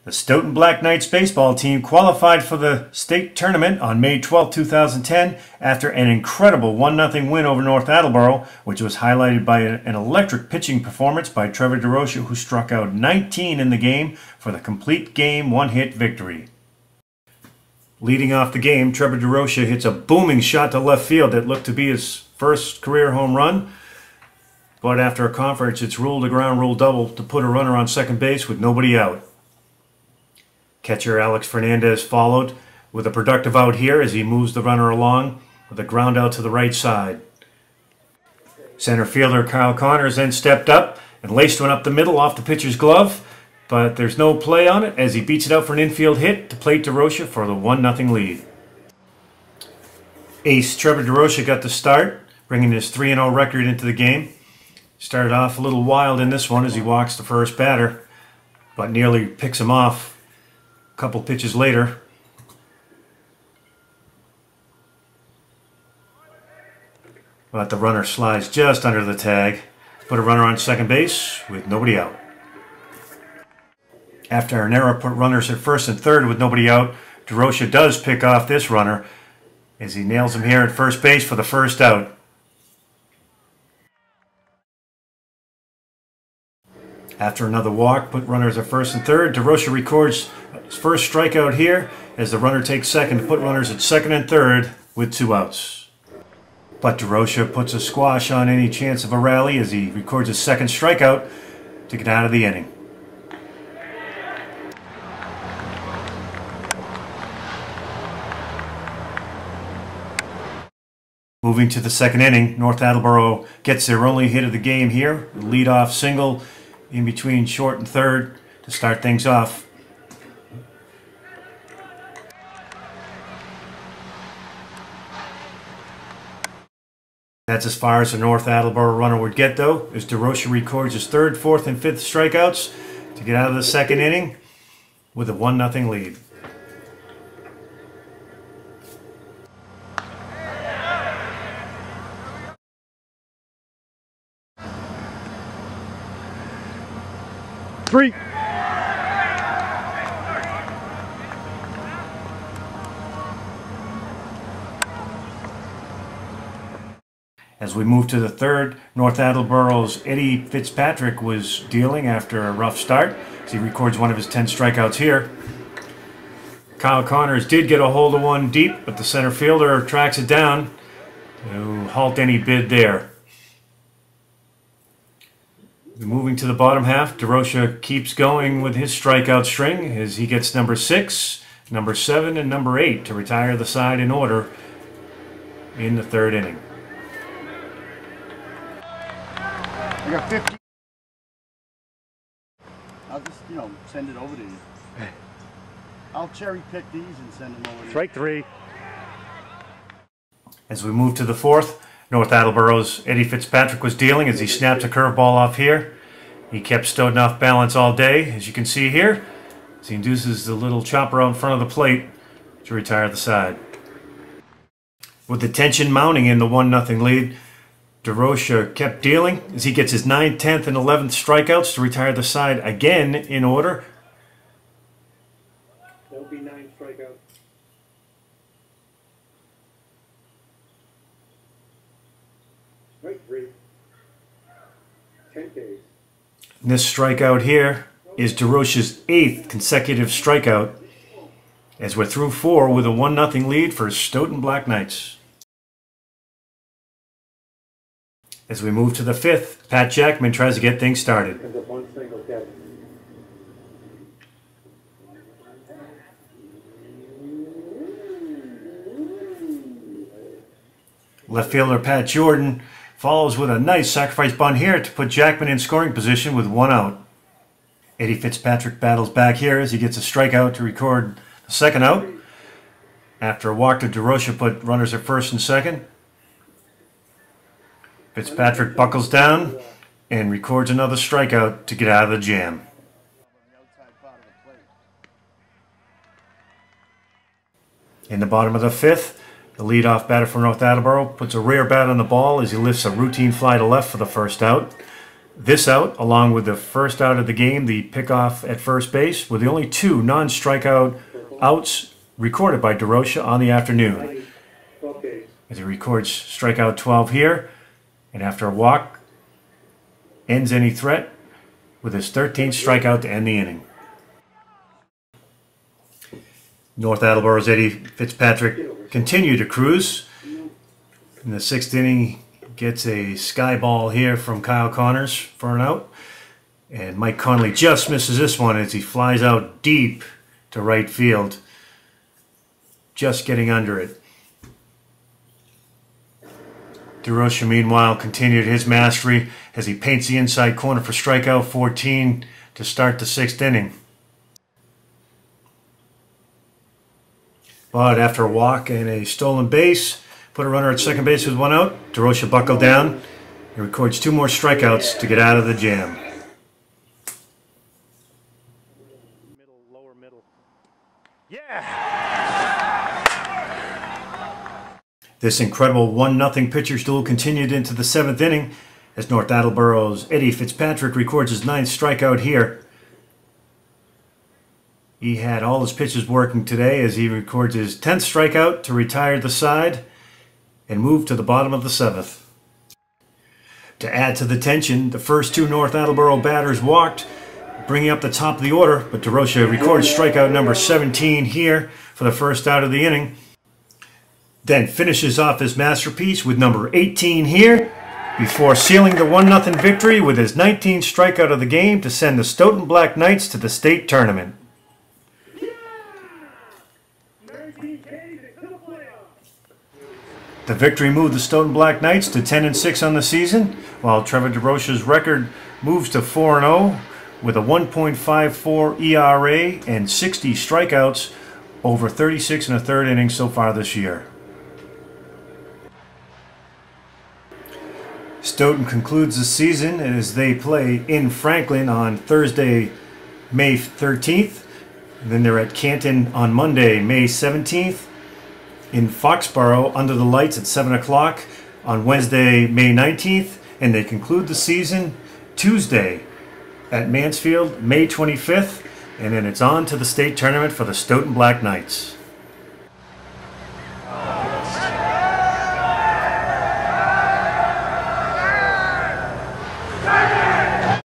The Stoughton Black Knights baseball team qualified for the state tournament on May 12, 2010 after an incredible 1-0 win over North Attleboro, which was highlighted by an electric pitching performance by Trevor Derochea, who struck out 19 in the game for the complete game one-hit victory. Leading off the game, Trevor Derochea hits a booming shot to left field that looked to be his first career home run. But after a conference, it's ruled a ground rule double to put a runner on second base with nobody out. Catcher Alex Fernandez followed with a productive out here as he moves the runner along with a ground out to the right side. Center fielder Kyle Connors then stepped up and laced one up the middle off the pitcher's glove, but there's no play on it as he beats it out for an infield hit to plate Derochea for the 1-0 lead. Ace Trevor Derochea got the start, bringing his 3-0 record into the game. Started off a little wild in this one as he walks the first batter, but nearly picks him off a couple pitches later. But the runner slides just under the tag, put a runner on second base with nobody out. After an error put runners at first and third with nobody out, Derochea does pick off this runner as he nails him here at first base for the first out. After another walk, put runners at first and third, Derochea records his first strikeout here as the runner takes second to put runners at second and third with 2 outs. But Derochea puts a squash on any chance of a rally as he records his second strikeout to get out of the inning. Moving to the second inning, North Attleboro gets their only hit of the game here, a leadoff single in between short and third to start things off. That's as far as the North Attleboro runner would get though, as Derochea records his third, fourth, and fifth strikeouts to get out of the second inning with a 1-0 lead. Three. As we move to the third, North Attleboro's Eddie Fitzpatrick was dealing after a rough start as he records one of his 10 strikeouts here. Kyle Connors did get a hold of one deep, but the center fielder tracks it down to halt any bid there. Moving to the bottom half, Derochea keeps going with his strikeout string as he gets number 6, number 7, and number 8 to retire the side in order in the third inning. I got 50. I'll just, send it over to you. I'll cherry pick these and send them over to you. Strike 3. As we move to the fourth, North Attleboro's Eddie Fitzpatrick was dealing as he snapped a curveball off here. He kept Stoughton off balance all day, as you can see here, as he induces the little chopper out in front of the plate to retire the side. With the tension mounting in the 1-0 lead, Derochea kept dealing as he gets his 9th, 10th, and 11th strikeouts to retire the side again in order. There'll be 9 strikeouts. Strike 3. 10 Ks. This strikeout here is Derochea's 8th consecutive strikeout as we're through 4 with a 1-0 lead for Stoughton Black Knights. As we move to the 5th, Pat Jackman tries to get things started. Left fielder Pat Jordan follows with a nice sacrifice bunt here to put Jackman in scoring position with 1 out. Eddie Fitzpatrick battles back here as he gets a strikeout to record the second out. After a walk to Derochea put runners at first and second. Fitzpatrick buckles down and records another strikeout to get out of the jam. In the bottom of the 5th, the leadoff batter for North Attleboro puts a rare bat on the ball as he lifts a routine fly to left for the first out. This out, along with the first out of the game, the pickoff at first base, were the only two non-strikeout outs recorded by Derochea on the afternoon. Okay. As he records strikeout 12 here, and after a walk, ends any threat with his 13th strikeout to end the inning. North Attleboro's Eddie Fitzpatrick continued to cruise. In the sixth inning, gets a sky ball here from Kyle Connors for an out. And Mike Conley just misses this one as he flies out deep to right field. Just getting under it. Derochea, meanwhile, continued his mastery as he paints the inside corner for strikeout 14 to start the sixth inning. But after a walk and a stolen base, put a runner at second base with one out, Derochea buckled down and records two more strikeouts to get out of the jam. Lower middle. This incredible 1-0 pitcher's duel continued into the seventh inning as North Attleboro's Eddie Fitzpatrick records his 9th strikeout here. He had all his pitches working today as he records his 10th strikeout to retire the side and move to the bottom of the seventh. To add to the tension, the first two North Attleboro batters walked, bringing up the top of the order, but Derochea records strikeout number 17 here for the first out of the inning. Then finishes off his masterpiece with number 18 here before sealing the 1-0 victory with his 19th strikeout of the game to send the Stoughton Black Knights to the state tournament. The victory moved the Stoughton Black Knights to 10-6 on the season, while Trevor Derochea's record moves to 4-0 with a 1.54 ERA and 60 strikeouts over 36 1/3 innings so far this year. Stoughton concludes the season as they play in Franklin on Thursday, May 13th. And then they're at Canton on Monday, May 17th. In Foxborough under the lights at 7 o'clock on Wednesday, May 19th. And they conclude the season Tuesday at Mansfield, May 25th. And then it's on to the state tournament for the Stoughton Black Knights.